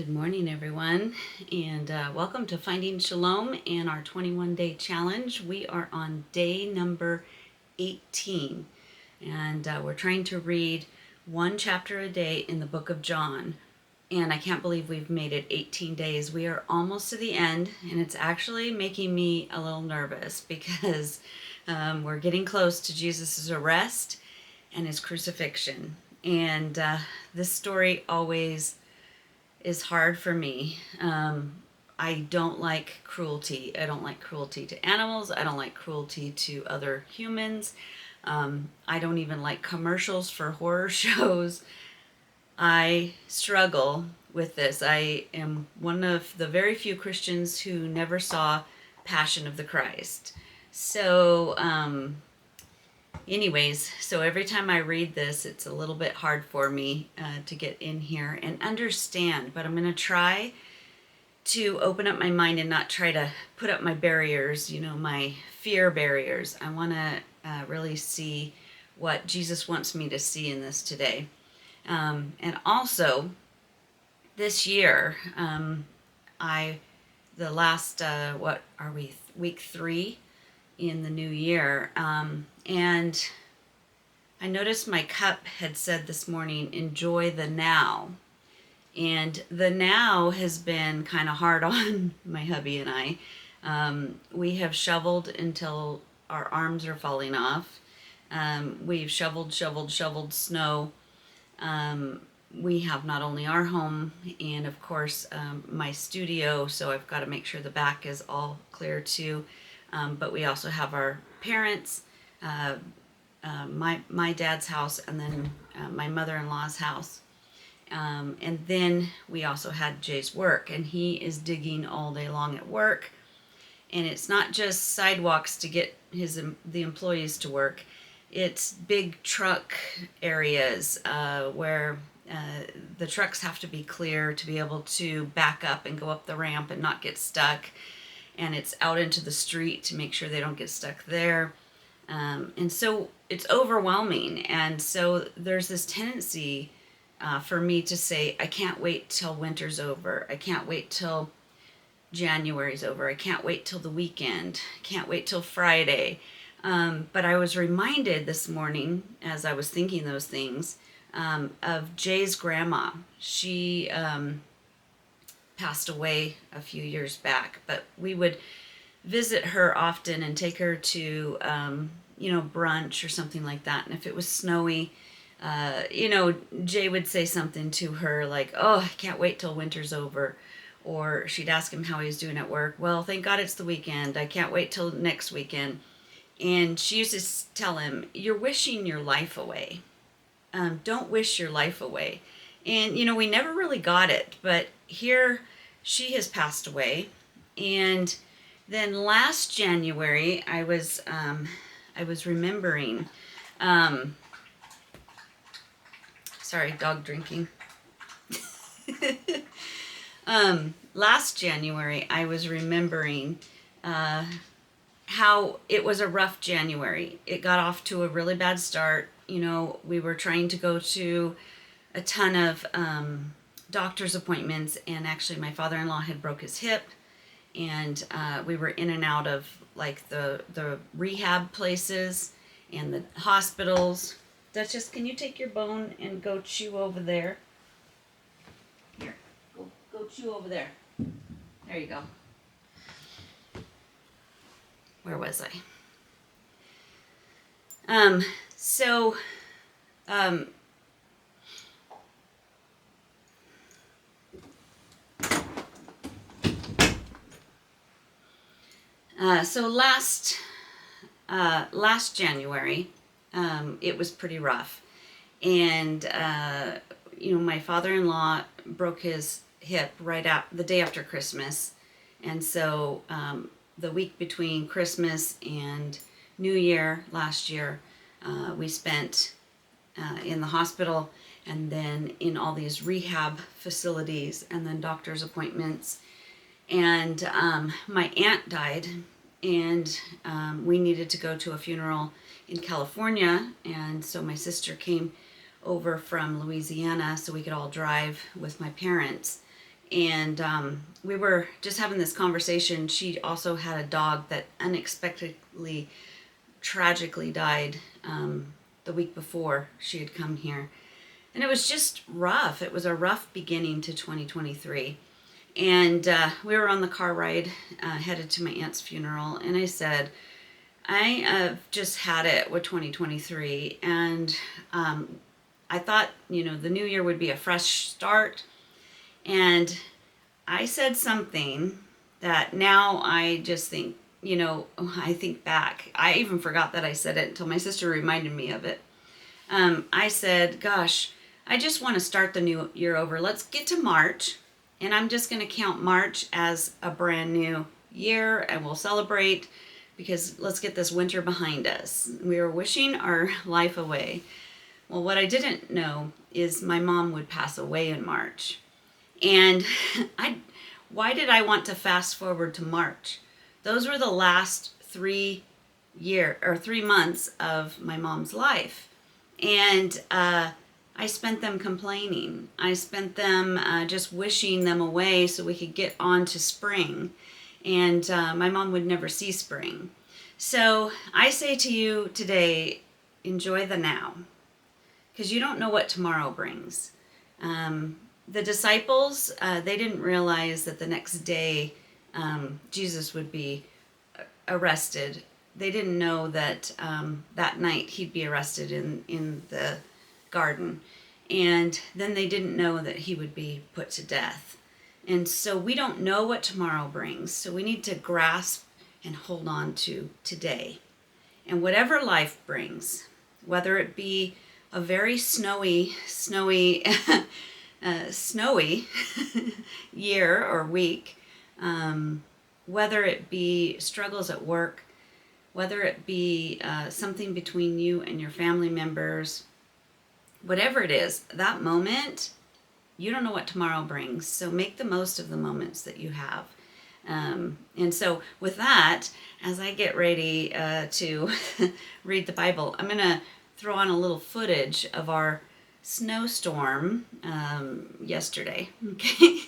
Good morning, everyone, and welcome to Finding Shalom and our 21-day challenge. We are on day number 18, and we're trying to read one chapter a day in the book of John. And I can't believe we've made it 18 days. We are almost to the end, and it's actually making me a little nervous because we're getting close to Jesus' arrest and his crucifixion. And this story always is hard for me. I don't like cruelty. I don't like cruelty to animals. I don't like cruelty to other humans. I don't even like commercials for horror shows. I struggle with this. I am one of the very few Christians who never saw Passion of the Christ. So, so every time I read this, it's a little bit hard for me to get in here and understand, but I'm going to try to open up my mind and not try to put up my barriers, my fear barriers. I want to really see what Jesus wants me to see in this today. And also, this year, week 3 in the new year, and I noticed my cup had said this morning, enjoy the now. And the now has been kind of hard on my hubby and I. We have shoveled until our arms are falling off. We've shoveled snow. We have not only our home and, of course, my studio, so I've got to make sure the back is all clear too. But we also have our parents, my dad's house, and then my mother-in-law's house. And then we also had Jay's work, and he is digging all day long at work. And it's not just sidewalks to get the employees to work. It's big truck areas where the trucks have to be clear to be able to back up and go up the ramp and not get stuck. And it's out into the street to make sure they don't get stuck there. And so it's overwhelming. And so there's this tendency for me to say, I can't wait till winter's over. I can't wait till January's over. I can't wait till the weekend. I can't wait till Friday. But I was reminded this morning, as I was thinking those things, of Jay's grandma. She passed away a few years back, but we would visit her often and take her to, brunch or something like that. And if it was snowy, Jay would say something to her like, oh, I can't wait till winter's over. Or she'd ask him how he was doing at work. Well, thank God it's the weekend. I can't wait till next weekend. And she used to tell him, you're wishing your life away. Don't wish your life away. And, we never really got it. But here she has passed away. And then last January, I was remembering, sorry, dog drinking. Last January, I was remembering how it was a rough January. It got off to a really bad start. We were trying to go to a ton of doctor's appointments, and actually my father-in-law had broke his hip, and we were in and out of like the rehab places and the hospitals. Duchess, can you take your bone and go chew over there? Here, go chew over there. There you go. Where was I? So last January, it was pretty rough, and my father-in-law broke his hip the day after Christmas, and so the week between Christmas and New Year last year, we spent in the hospital, and then in all these rehab facilities, and then doctor's appointments. And my aunt died, and we needed to go to a funeral in California, and so my sister came over from Louisiana so we could all drive with my parents. And we were just having this conversation. She also had a dog that unexpectedly, tragically died the week before she had come here. And it was just rough. It was a rough beginning to 2023. And we were on the car ride headed to my aunt's funeral. And I said, I have just had it with 2023. And I thought, the new year would be a fresh start. And I said something that now I just think, I think back. I even forgot that I said it until my sister reminded me of it. I said, gosh, I just want to start the new year over. Let's get to March, and I'm just going to count March as a brand new year, and we'll celebrate because let's get this winter behind us. We were wishing our life away. Well, what I didn't know is my mom would pass away in March. And why did I want to fast forward to March? Those were the last 3 months of my mom's life. And I spent them complaining. I spent them just wishing them away so we could get on to spring. And my mom would never see spring. So I say to you today, enjoy the now. Because you don't know what tomorrow brings. The disciples, they didn't realize that the next day Jesus would be arrested. They didn't know that that night he'd be arrested in the garden. And then they didn't know that he would be put to death. And so we don't know what tomorrow brings. So we need to grasp and hold on to today. And whatever life brings, whether it be a very snowy year or week, whether it be struggles at work, whether it be something between you and your family members, whatever it is, that moment, you don't know what tomorrow brings. So make the most of the moments that you have. And so with that, as I get ready to read the Bible, I'm going to throw on a little footage of our snowstorm yesterday. Okay.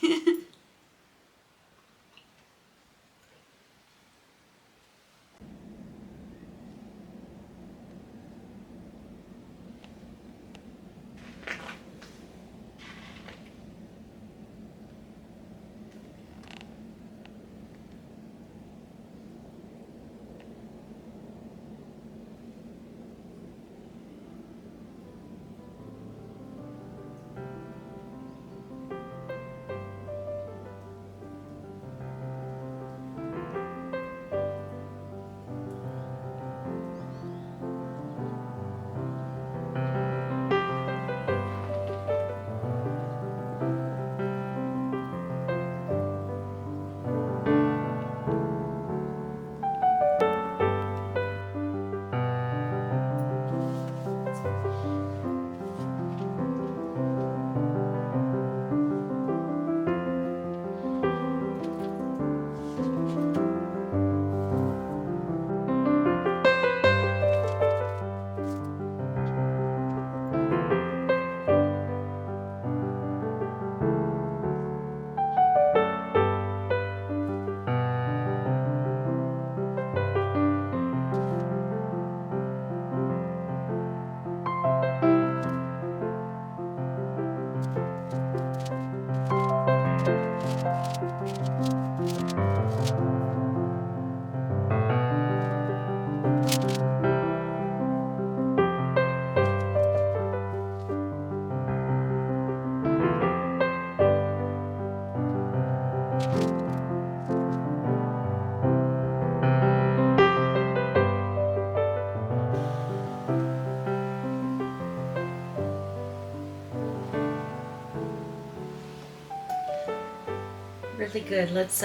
Really good. Let's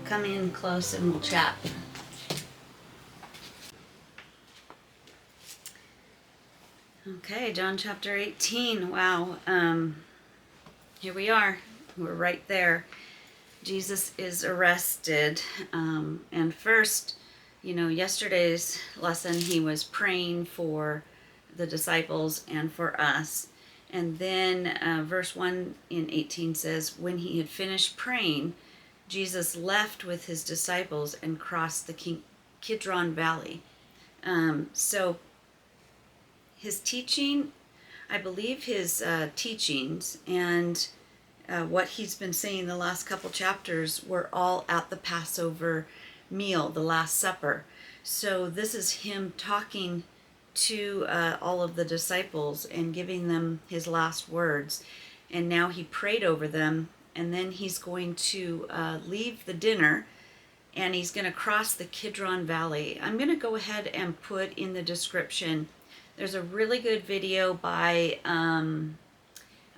come in close and we'll chat. Okay, John chapter 18. Wow. Here we are. We're right there. Jesus is arrested. And first, yesterday's lesson, he was praying for the disciples and for us. And then verse 1 in 18 says, when he had finished praying, Jesus left with his disciples and crossed the Kidron Valley. So his teaching, I believe his teachings and what he's been saying the last couple chapters were all at the Passover meal, the Last Supper. So this is him talking to all of the disciples and giving them his last words. And now he prayed over them, and then he's going to leave the dinner, and he's going to cross the Kidron Valley. I'm going to go ahead and put in the description, there's a really good video by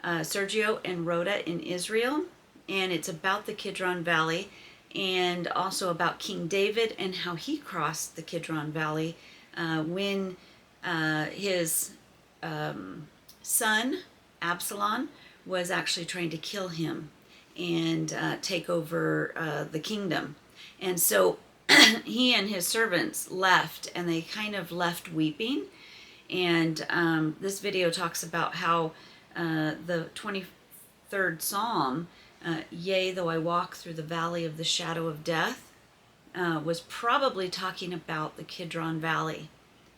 Sergio and Rhoda in Israel, and it's about the Kidron Valley and also about King David and how he crossed the Kidron Valley when his son Absalom was actually trying to kill him and take over the kingdom. And so he and his servants left, and they kind of left weeping. And this video talks about how the 23rd Psalm, yea, though I walk through the valley of the shadow of death, was probably talking about the Kidron Valley.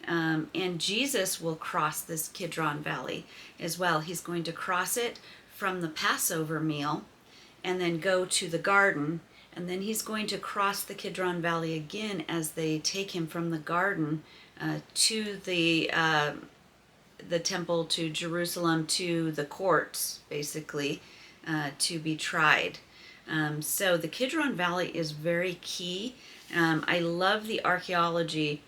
And Jesus will cross this Kidron Valley as well. He's going to cross it from the Passover meal and then go to the garden. And then he's going to cross the Kidron Valley again as they take him from the garden to the temple, to Jerusalem, to the courts, basically, to be tried. So the Kidron Valley is very key. I love the archaeology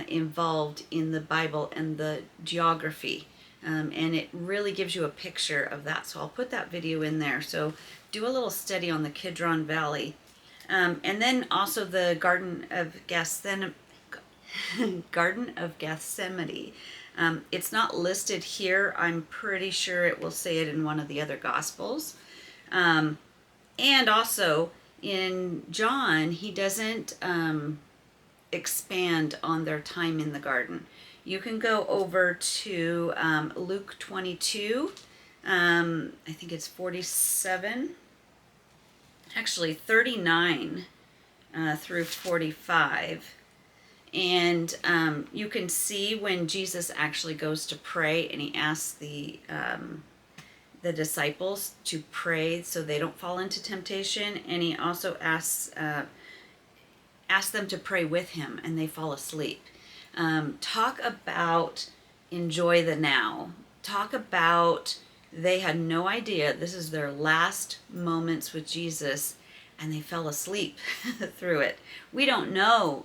involved in the Bible and the geography. And it really gives you a picture of that. So I'll put that video in there. So do a little study on the Kidron Valley. And then also the Garden of Gethsemane. It's not listed here. I'm pretty sure it will say it in one of the other Gospels. And also in John, he doesn't expand on their time in the garden. You can go over to Luke 22. I think it's 47. Actually, 39 through 45. And you can see when Jesus actually goes to pray, and he asks the disciples to pray so they don't fall into temptation, and he also asks them to pray with him, and they fall asleep. Talk about enjoy the now. Talk about they had no idea this is their last moments with Jesus, and they fell asleep through it. We don't know,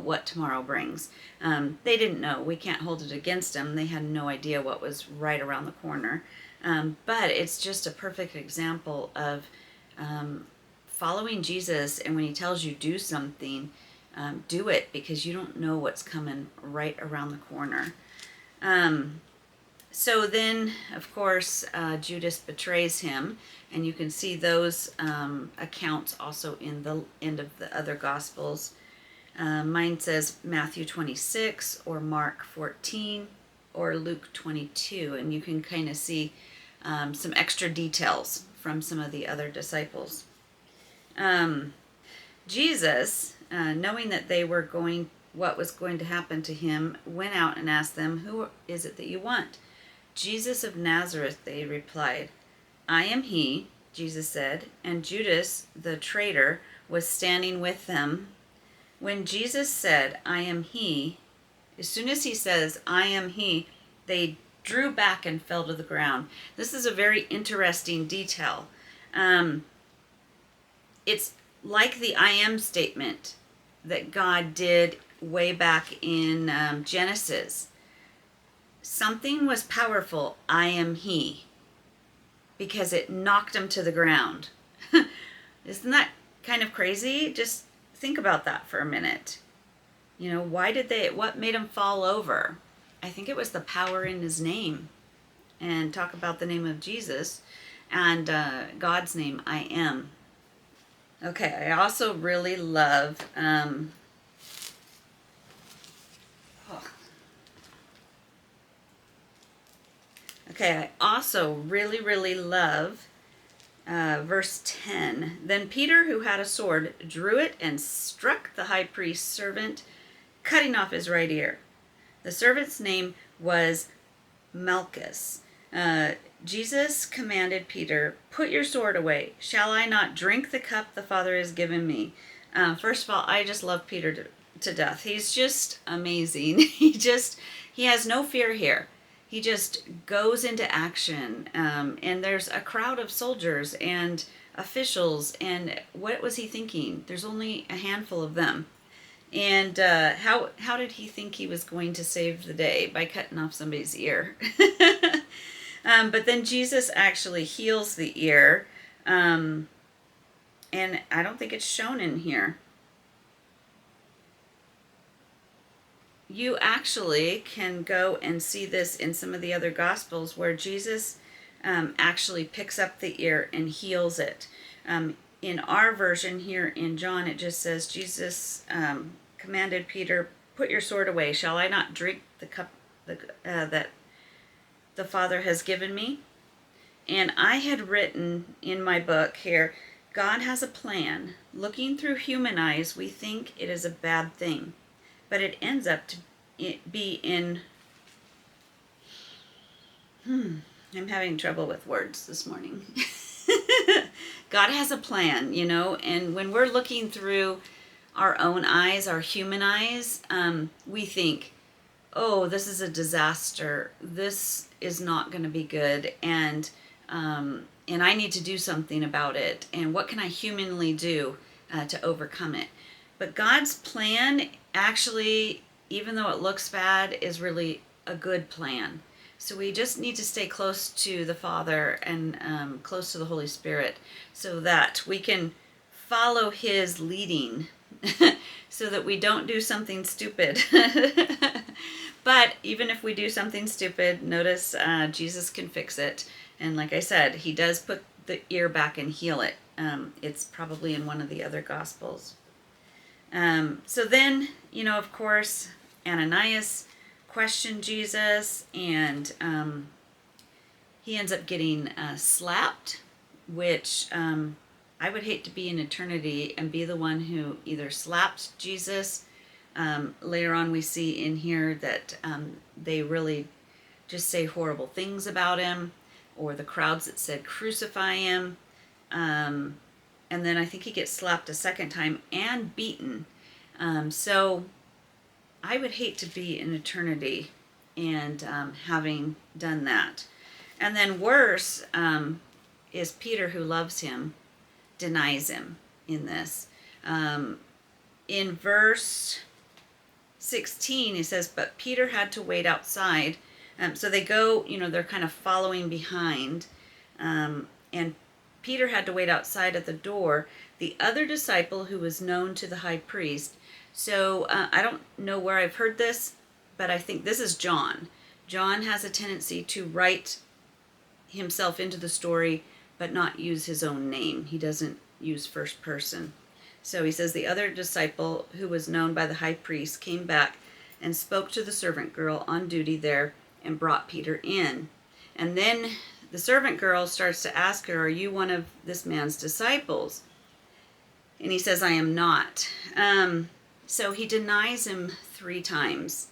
what tomorrow brings. They didn't know. We can't hold it against them. They had no idea what was right around the corner. But it's just a perfect example of following Jesus, and when he tells you do something, do it, because you don't know what's coming right around the corner. So then, of course, Judas betrays him, and you can see those accounts also in the end of the other Gospels. Mine says Matthew 26 or Mark 14 or Luke 22, and you can kind of see some extra details from some of the other disciples. Jesus, knowing that they were what was going to happen to him, went out and asked them, "Who is it that you want?" "Jesus of Nazareth," they replied. "I am he," Jesus said, and Judas, the traitor, was standing with them. When Jesus said, "I am he," as soon as he says, "I am he," they drew back and fell to the ground. This is a very interesting detail. It's like the I am statement that God did way back in Genesis. Something was powerful, I am he, because it knocked them to the ground. Isn't that kind of crazy? Just think about that for a minute. What made them fall over? I think it was the power in his name. And talk about the name of Jesus and God's name, I am. Okay, I also really love Okay, I also really, really love verse 10. Then Peter, who had a sword, drew it and struck the high priest's servant, cutting off his right ear. The servant's name was Malchus. Jesus commanded Peter, "Put your sword away. Shall I not drink the cup the Father has given me?" First of all, I just love Peter to death. He's just amazing. He has no fear here. He just goes into action. And there's a crowd of soldiers and officials. And what was he thinking? There's only a handful of them. And how did he think he was going to save the day? By cutting off somebody's ear. But then Jesus actually heals the ear. And I don't think it's shown in here. You actually can go and see this in some of the other Gospels where Jesus actually picks up the ear and heals it. In our version here in John, it just says, Jesus commanded Peter, "Put your sword away. Shall I not drink the cup that the Father has given me?" And I had written in my book here, God has a plan. Looking through human eyes, we think it is a bad thing, but it ends up to be in... I'm having trouble with words this morning. God has a plan, and when we're looking through our own eyes, our human eyes, we think, oh, this is a disaster. This is not going to be good, and I need to do something about it. And what can I humanly do to overcome it? But God's plan, actually, even though it looks bad, is really a good plan. So we just need to stay close to the Father and close to the Holy Spirit so that we can follow His leading so that we don't do something stupid. But even if we do something stupid, notice Jesus can fix it. And like I said, He does put the ear back and heal it. It's probably in one of the other Gospels. So then, of course, Ananias questioned Jesus, and he ends up getting slapped, which I would hate to be in eternity and be the one who either slapped Jesus. Later on we see in here that they really just say horrible things about him, or the crowds that said crucify him. And then I think he gets slapped a second time and beaten. So I would hate to be in eternity and having done that. And then worse is Peter, who loves him, denies him in this. In verse 16, he says, "But Peter had to wait outside." So they go, they're kind of following behind. And Peter had to wait outside at the door. The other disciple, who was known to the high priest. So I don't know where I've heard this, but I think this is John. John has a tendency to write himself into the story, but not use his own name. He doesn't use first person. So he says, the other disciple, who was known by the high priest, came back and spoke to the servant girl on duty there and brought Peter in. And then the servant girl starts to ask her, "Are you one of this man's disciples?" And he says, "I am not." So he denies him 3 times.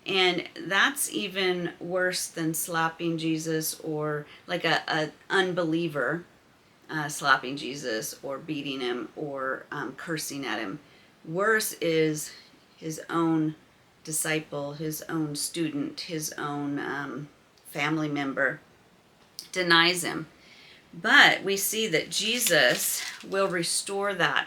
And that's even worse than slapping Jesus, or like a unbeliever slapping Jesus or beating him or cursing at him. Worse is his own disciple, his own student, his own family member denies him. But we see that Jesus will restore that.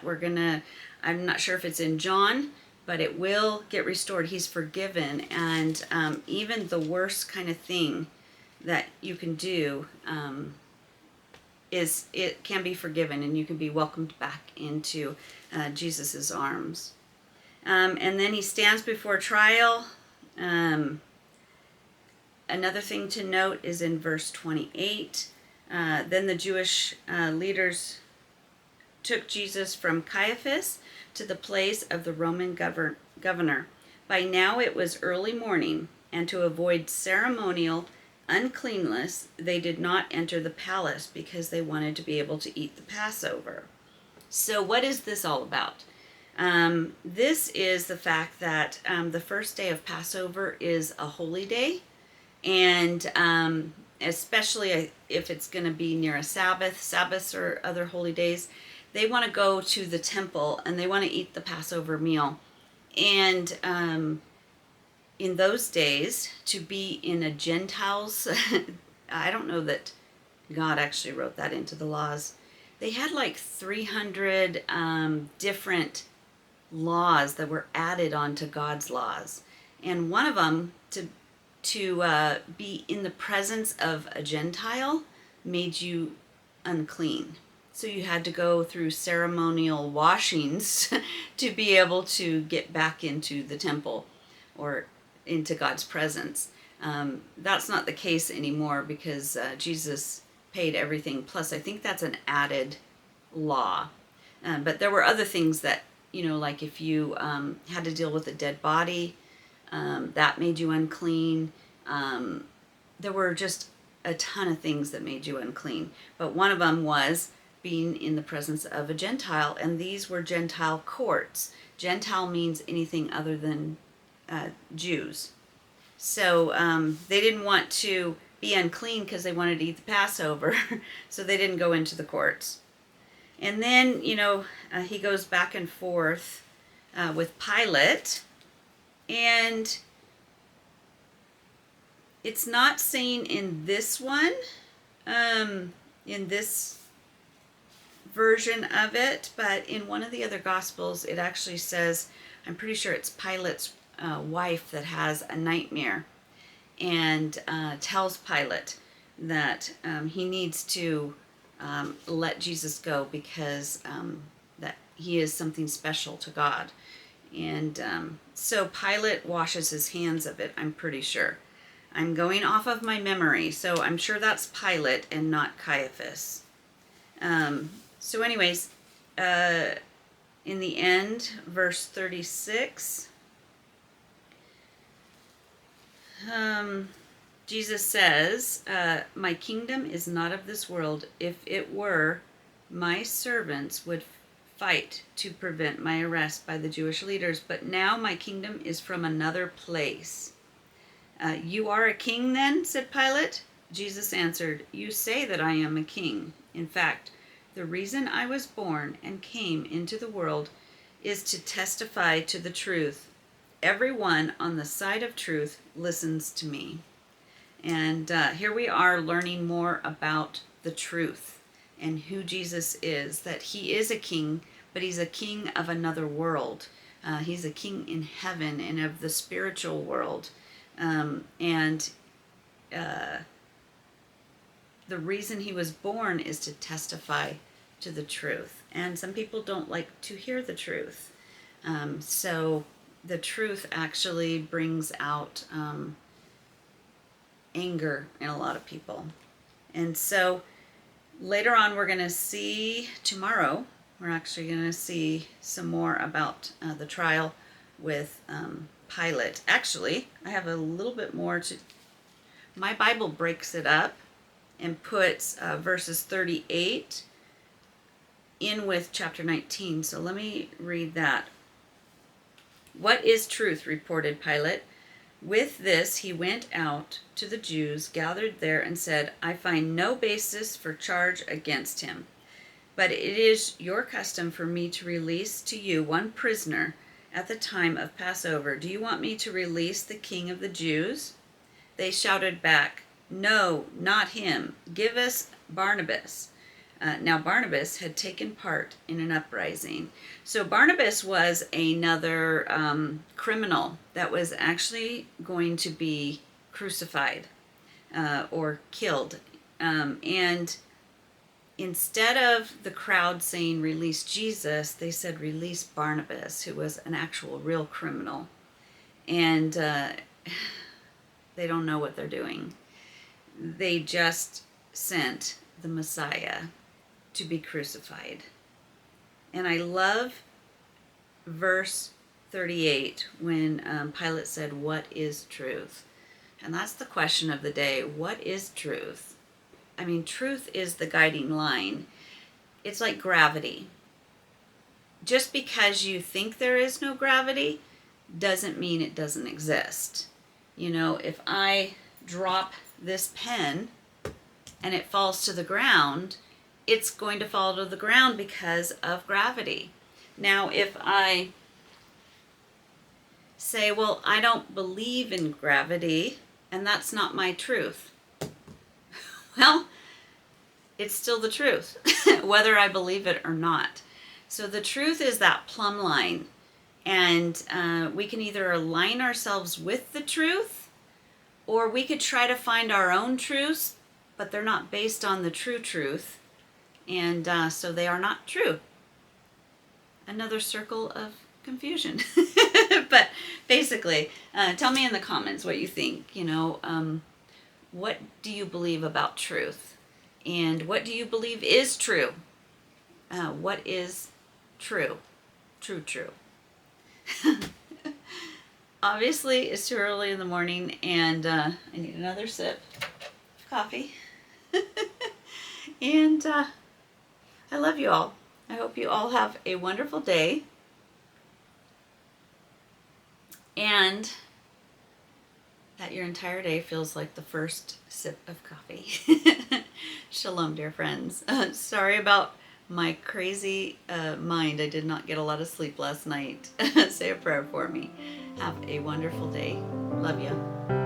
I'm not sure if it's in John, but it will get restored. He's forgiven. And even the worst kind of thing that you can do it can be forgiven, and you can be welcomed back into Jesus's arms. And then he stands before trial. Another thing to note is in verse 28. Then the Jewish leaders took Jesus from Caiaphas to the place of the Roman governor. By now it was early morning, and to avoid ceremonial uncleanness, they did not enter the palace because they wanted to be able to eat the Passover. So what is this all about? This is the fact that the first day of Passover is a holy day, and especially if it's going to be near a Sabbaths or other holy days, they want to go to the temple and they want to eat the Passover meal. And in those days, to be in a Gentile's, I don't know that God actually wrote that into the laws. They had like 300 different laws that were added onto God's laws. And one of them, to be in the presence of a Gentile, made you unclean. So you had to go through ceremonial washings to be able to get back into the temple or into God's presence. That's not the case anymore because Jesus paid everything. Plus, I think that's an added law. But there were other things that, like if you had to deal with a dead body, that made you unclean. There were just a ton of things that made you unclean. But one of them was being in the presence of a Gentile, and these were Gentile courts. Gentile means anything other than Jews. So they didn't want to be unclean because they wanted to eat the Passover, so they didn't go into the courts. And then, he goes back and forth with Pilate, and it's not saying in this one, in this version of it, but in one of the other Gospels, it actually says, I'm pretty sure it's Pilate's wife that has a nightmare and tells Pilate that he needs to let Jesus go because that he is something special to God. And so Pilate washes his hands of it, I'm pretty sure. I'm going off of my memory, so I'm sure that's Pilate and not Caiaphas. So anyways, in the end, verse 36, Jesus says, my kingdom is not of this world. If it were, my servants would fight to prevent my arrest by the Jewish leaders, but now my kingdom is from another place. You are a king then, said Pilate. Jesus answered, you say that I am a king. In fact, the reason I was born and came into the world is to testify to the truth. Everyone on the side of truth listens to me. And here we are learning more about the truth and who Jesus is, that he is a king, but he's a king of another world. He's a king in heaven and of the spiritual world. The reason he was born is to testify to the truth. And some people don't like to hear the truth. So the truth actually brings out anger in a lot of people. And so later on, we're going to see, tomorrow, we're actually going to see some more about the trial with Pilate. Actually, I have a little bit more to... My Bible breaks it up and puts verses 38 in with chapter 19. So let me read that. What is truth? Reported Pilate. With this, he went out to the Jews gathered there and said, I find no basis for charge against him. But it is your custom for me to release to you one prisoner at the time of Passover. Do you want me to release the king of the Jews? They shouted back, no, not him. Give us Barnabas. Now Barnabas had taken part in an uprising. So Barnabas was another criminal that was actually going to be crucified or killed. And instead of the crowd saying release Jesus, they said release Barnabas, who was an actual real criminal. And they don't know what they're doing. They just sent the Messiah to be crucified. And I love verse 38 when Pilate said, what is truth? And that's the question of the day. What is truth? I mean, truth is the guiding line. It's like gravity. Just because you think there is no gravity doesn't mean it doesn't exist. You know, if I drop this pen and it falls to the ground, it's going to fall to the ground because of gravity. Now, if I say, well, I don't believe in gravity, and that's not my truth, well, it's still the truth, whether I believe it or not. So the truth is that plumb line, and we can either align ourselves with the truth, or we could try to find our own truths, but they're not based on the true truth, and so they are not true. Another circle of confusion. But basically, tell me in the comments what you think. You know, what do you believe about truth? And what do you believe is true? What is true? True. Obviously, it's too early in the morning, and I need another sip of coffee. And I love you all. I hope you all have a wonderful day. And that your entire day feels like the first sip of coffee. Shalom, dear friends. Sorry about my crazy mind. I did not get a lot of sleep last night. Say a prayer for me. Have a wonderful day. Love you.